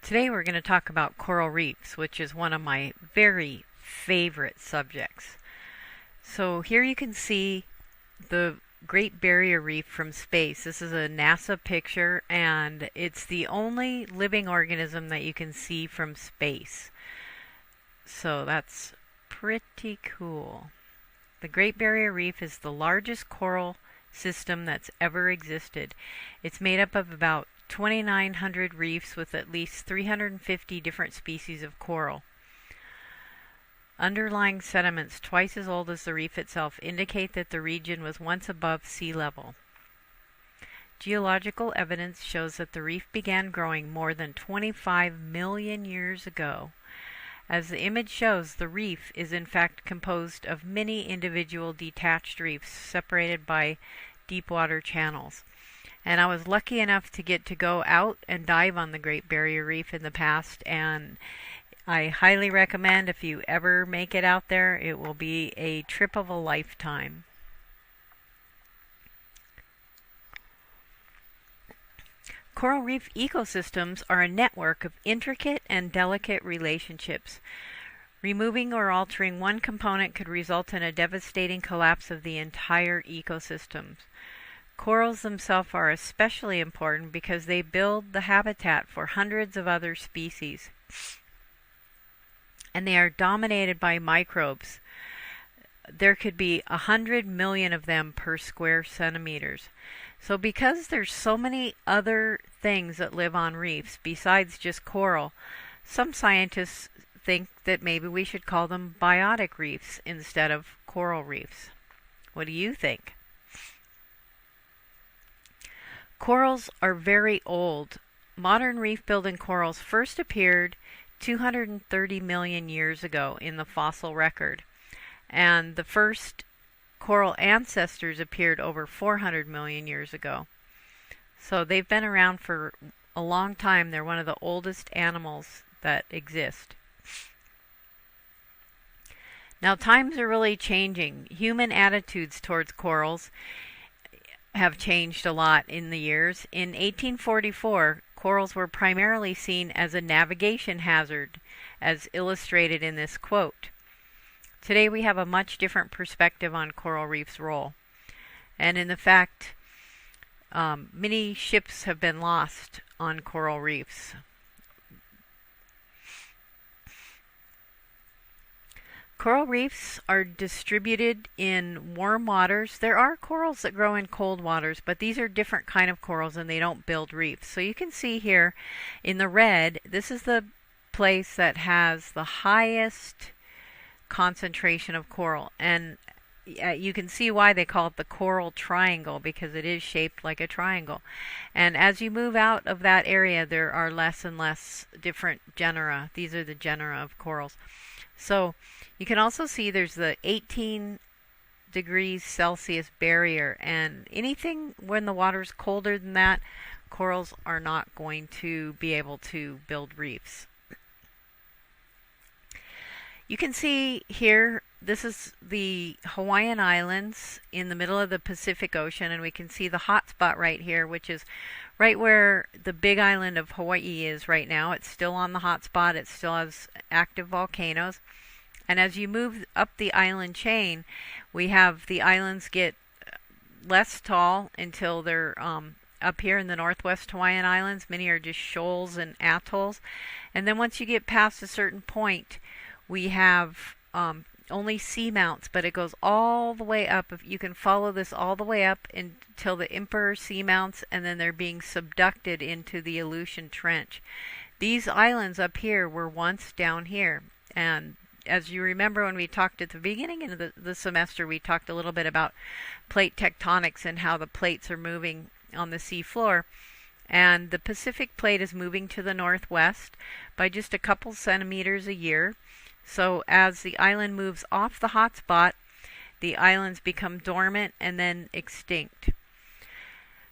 Today we're going to talk about coral reefs, which is one of my very favorite subjects. So here you can see the Great Barrier Reef from space. This is a NASA picture, and it's the only living organism that you can see from space. So that's pretty cool. The Great Barrier Reef is the largest coral system that's ever existed. It's made up of about 2,900 reefs with at least 350 different species of coral. Underlying sediments twice as old as the reef itself indicate that the region was once above sea level. Geological evidence shows that the reef began growing more than 25 million years ago. As the image shows, the reef is in fact composed of many individual detached reefs separated by deep water channels. And I was lucky enough to get to go out and dive on the Great Barrier Reef in the past, and I highly recommend if you ever make it out there, it will be a trip of a lifetime. Coral reef ecosystems are a network of intricate and delicate relationships. Removing or altering one component could result in a devastating collapse of the entire ecosystem. Corals themselves are especially important because they build the habitat for hundreds of other species. And they are dominated by microbes. There could be 100 million of them per square centimeters. So because there's so many other things that live on reefs besides just coral, some scientists think that maybe we should call them biotic reefs instead of coral reefs. What do you think? Corals are very old. Modern reef-building corals first appeared 230 million years ago in the fossil record, and the first coral ancestors appeared over 400 million years ago. So they've been around for a long time. They're one of the oldest animals that exist. Now times are really changing. Human attitudes towards corals have changed a lot in the years. In 1844, corals were primarily seen as a navigation hazard, as illustrated in this quote. Today we have a much different perspective on coral reef's role. And in the fact, many ships have been lost on coral reefs. Coral reefs are distributed in warm waters. There are corals that grow in cold waters, but these are different kind of corals and they don't build reefs. So you can see here in the red, this is the place that has the highest concentration of coral. And you can see why they call it the coral triangle, because it is shaped like a triangle. And as you move out of that area, there are less and less different genera. These are the genera of corals. So you can also see there's the 18 degrees Celsius barrier, and anything when the water's colder than that, corals are not going to be able to build reefs. You can see here, this is the Hawaiian Islands in the middle of the Pacific Ocean, and we can see the hot spot right here, which is right where the big island of Hawaii is right now. It's still on the hot spot. It still has active volcanoes. And as you move up the island chain, we have the islands get less tall until they're up here in the northwest Hawaiian Islands. Many are just shoals and atolls. And then once you get past a certain point, we have only seamounts, but it goes all the way up. You can follow this all the way up until the Emperor seamounts, and then they're being subducted into the Aleutian Trench. These islands up here were once down here, and as you remember when we talked at the beginning of the semester, we talked a little bit about plate tectonics and how the plates are moving on the sea floor. And the Pacific plate is moving to the northwest by just a couple centimeters a year. So as the island moves off the hot spot, the islands become dormant and then extinct.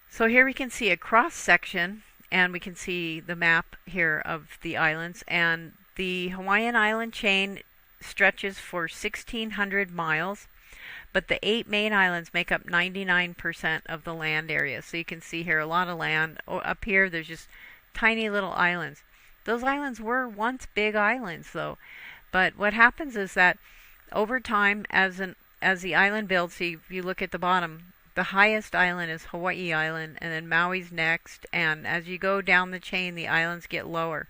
So here we can see a cross section, and we can see the map here of the islands. And the Hawaiian island chain stretches for 1,600 miles, but the 8 main islands make up 99% of the land area. So you can see here a lot of land. Up here there's just tiny little islands. Those islands were once big islands, though. But what happens is that over time, as the island builds, see, if you look at the bottom, the highest island is Hawaii Island, and then Maui's next. And as you go down the chain, the islands get lower.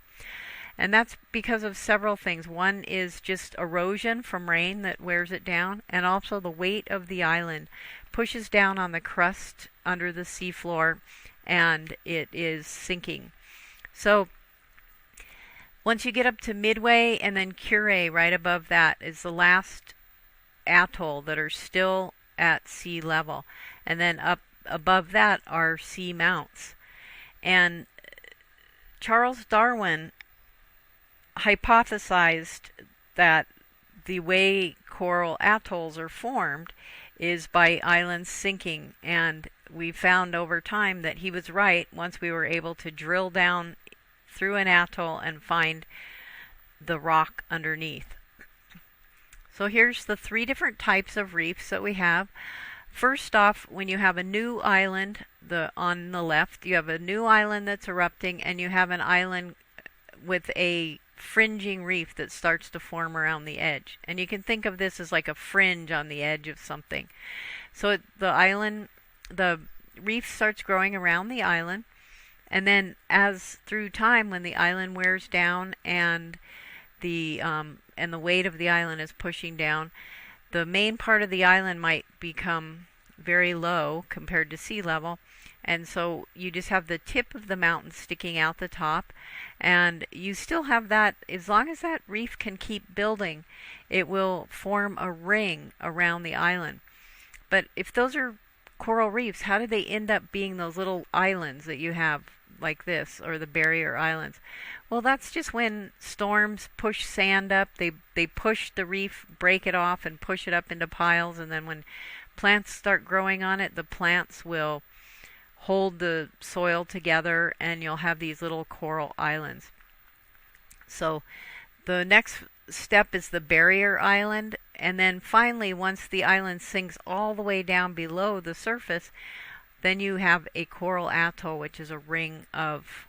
And that's because of several things. One is just erosion from rain that wears it down, and also the weight of the island pushes down on the crust under the seafloor, and it is sinking. So once you get up to Midway and then Kure right above that is the last atoll that are still at sea level. And then up above that are sea mounts. And Charles Darwin hypothesized that the way coral atolls are formed is by islands sinking, and we found over time that he was right once we were able to drill down through an atoll and find the rock underneath. So here's the 3 different types of reefs that we have. First off, when you have a new island, on the left, you have a new island that's erupting, and you have an island with a fringing reef that starts to form around the edge. And you can think of this as like a fringe on the edge of something. So the reef starts growing around the island, and then as through time, when the island wears down and the weight of the island is pushing down, the main part of the island might become very low compared to sea level, and so you just have the tip of the mountain sticking out the top, and you still have that. As long as that reef can keep building, it will form a ring around the island. But if those are coral reefs, how do they end up being those little islands that you have like this, or the barrier islands? Well, that's just when storms push sand up. They push the reef, break it off, and push it up into piles, and then when plants start growing on it, the plants will hold the soil together, and you'll have these little coral islands. So the next step is the barrier island, and then finally, once the island sinks all the way down below the surface, then you have a coral atoll, which is a ring of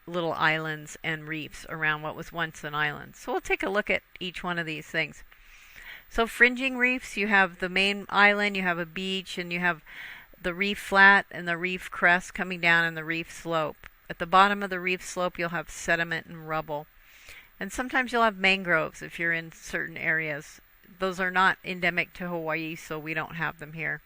little islands and reefs around what was once an island. So we'll take a look at each one of these things. So fringing reefs, you have the main island, you have a beach, and you have the reef flat and the reef crest coming down and the reef slope. At the bottom of the reef slope, you'll have sediment and rubble. And sometimes you'll have mangroves if you're in certain areas. Those are not endemic to Hawaii, so we don't have them here.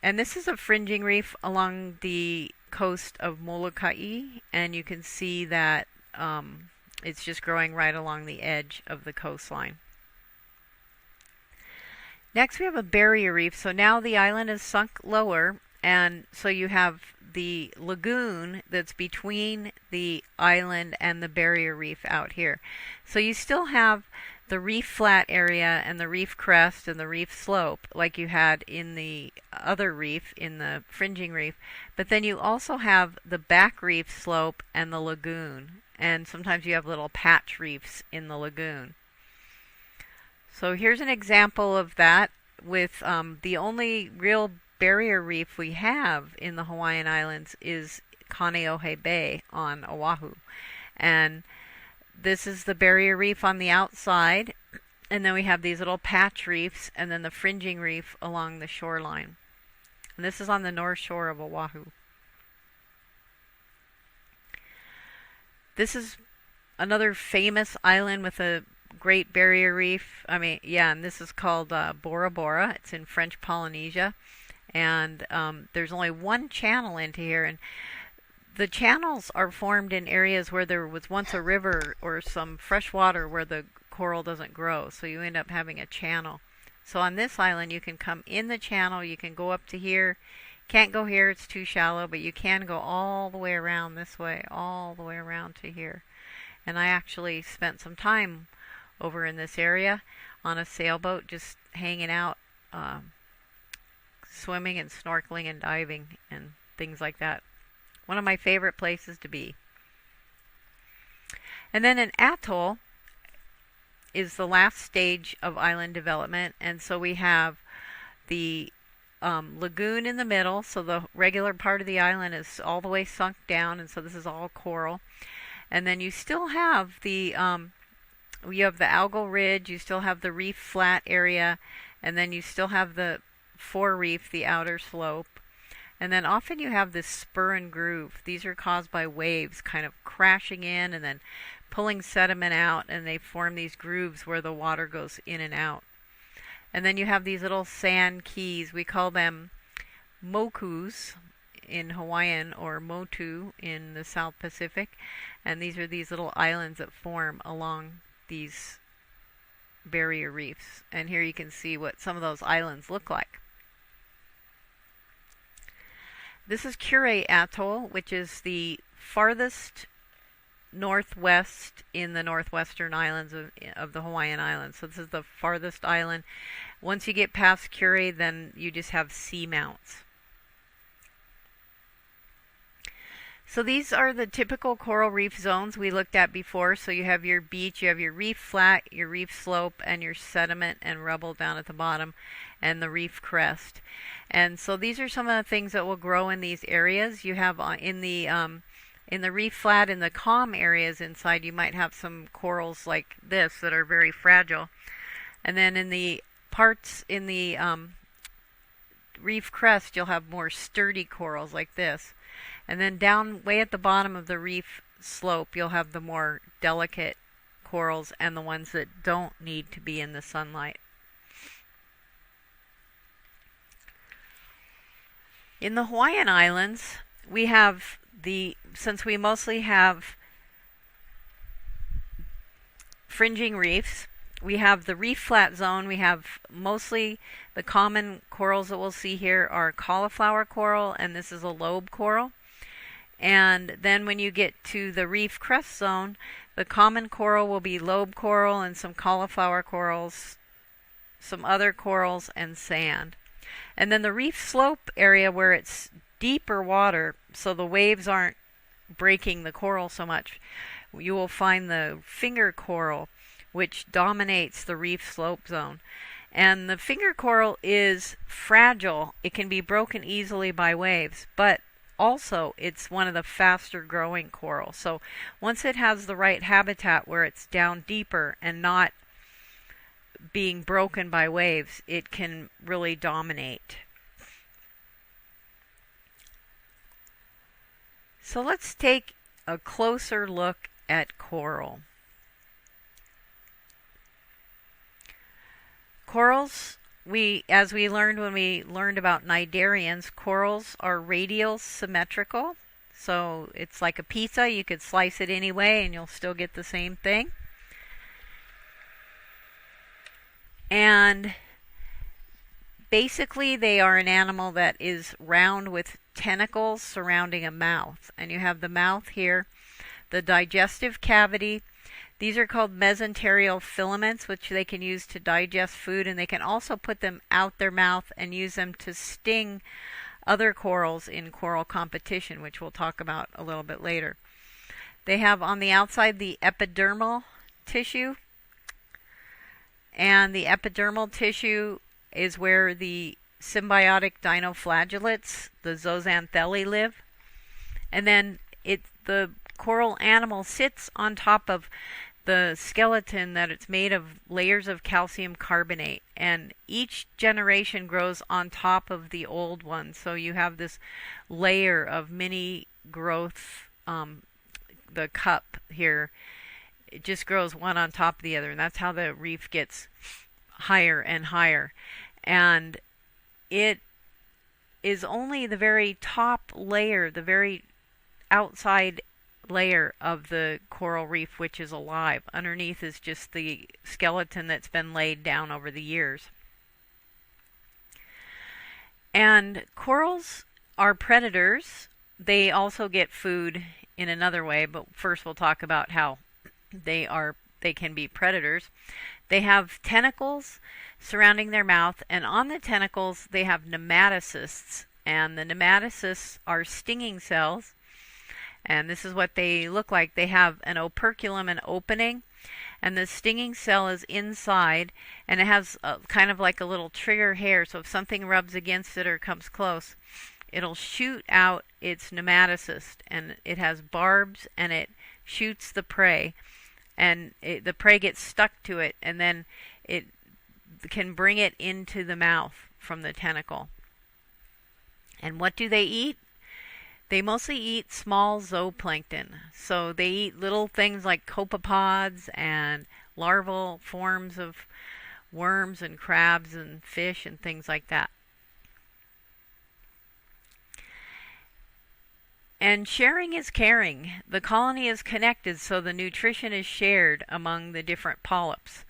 And this is a fringing reef along the coast of Molokai, and you can see that it's just growing right along the edge of the coastline. Next we have a barrier reef. So now the island is sunk lower, and so you have the lagoon that's between the island and the barrier reef out here. So you still have the reef flat area and the reef crest and the reef slope like you had in the other reef, in the fringing reef, but then you also have the back reef slope and the lagoon, and sometimes you have little patch reefs in the lagoon. So here's an example of that with the only real barrier reef we have in the Hawaiian Islands is Kaneohe Bay on Oahu. And this is the barrier reef on the outside, and then we have these little patch reefs and then the fringing reef along the shoreline. And this is on the north shore of Oahu. This is another famous island with a great barrier reef. And this is called Bora Bora. It's in French Polynesia. And there's only one channel into here, and the channels are formed in areas where there was once a river or some fresh water where the coral doesn't grow, so you end up having a channel. So on this island you can come in the channel, you can go up to here, can't go here, it's too shallow, but you can go all the way around this way, all the way around to here. And I actually spent some time over in this area on a sailboat, just hanging out, swimming and snorkeling and diving and things like that. One of my favorite places to be. And then an atoll is the last stage of island development, and so we have the lagoon in the middle, so the regular part of the island is all the way sunk down, and so this is all coral. And then you still have you have the algal ridge, you still have the reef flat area, and then you still have the forereef, the outer slope. And then often you have this spur and groove. These are caused by waves kind of crashing in and then pulling sediment out, and they form these grooves where the water goes in and out. And then you have these little sand keys. We call them mokus in Hawaiian, or motu in the South Pacific. And these are these little islands that form along these barrier reefs. And here you can see what some of those islands look like. This is Kure Atoll, which is the farthest northwest in the northwestern islands of the Hawaiian Islands. So this is the farthest island. Once you get past Kure, then you just have seamounts. So these are the typical coral reef zones we looked at before. So you have your beach, you have your reef flat, your reef slope, and your sediment and rubble down at the bottom, and the reef crest. And so these are some of the things that will grow in these areas. You have in the reef flat, in the calm areas inside, you might have some corals like this that are very fragile. And then in the parts in the reef crest, you'll have more sturdy corals like this. And then down way at the bottom of the reef slope, you'll have the more delicate corals and the ones that don't need to be in the sunlight. In the Hawaiian Islands, we have since we mostly have fringing reefs, we have the reef flat zone. We have mostly the common corals that we'll see here are cauliflower coral, and this is a lobe coral. And then when you get to the reef crest zone, the common coral will be lobe coral and some cauliflower corals, some other corals, and sand. And then the reef slope area where it's deeper water, so the waves aren't breaking the coral so much, you will find the finger coral, which dominates the reef slope zone. And the finger coral is fragile. It can be broken easily by waves, but also it's one of the faster growing corals. So once it has the right habitat where it's down deeper and not being broken by waves, it can really dominate. So let's take a closer look at coral. Corals, as we learned when we learned about cnidarians, corals are radial symmetrical. So it's like a pizza. You could slice it any way and you'll still get the same thing. And basically they are an animal that is round with tentacles surrounding a mouth. And you have the mouth here, the digestive cavity. These are called mesenterial filaments, which they can use to digest food, and they can also put them out their mouth and use them to sting other corals in coral competition, which we'll talk about a little bit later. They have on the outside the epidermal tissue, and the epidermal tissue is where the symbiotic dinoflagellates, the zooxanthellae, live. And then the coral animal sits on top of the skeleton that it's made of layers of calcium carbonate, and each generation grows on top of the old one. So you have this layer of mini growth. The cup here, it just grows one on top of the other, and that's how the reef gets higher and higher. And it is only the very top layer, the very outside layer of the coral reef which is alive. Underneath is just the skeleton that's been laid down over the years. And corals are predators. They also get food in another way, but first we'll talk about how they can be predators. They have tentacles surrounding their mouth, and on the tentacles they have nematocysts, and the nematocysts are stinging cells. And this is what they look like. They have an operculum, an opening, and the stinging cell is inside, and it has kind of like a little trigger hair, so if something rubs against it or comes close, it'll shoot out its nematocyst, and it has barbs, and it shoots the prey, and the prey gets stuck to it, and then it can bring it into the mouth from the tentacle. And what do they eat? They mostly eat small zooplankton. So they eat little things like copepods and larval forms of worms and crabs and fish and things like that. And sharing is caring. The colony is connected, so the nutrition is shared among the different polyps.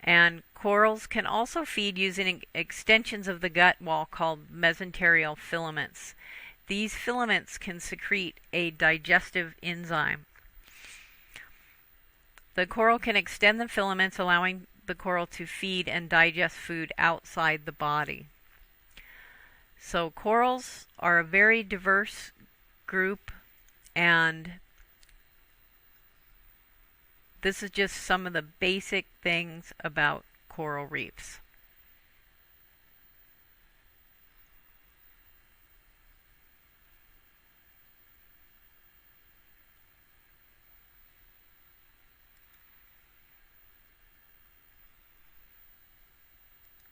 And corals can also feed using extensions of the gut wall called mesenterial filaments. These filaments can secrete a digestive enzyme. The coral can extend the filaments, allowing the coral to feed and digest food outside the body. So corals are a very diverse group, and this is just some of the basic things about coral reefs.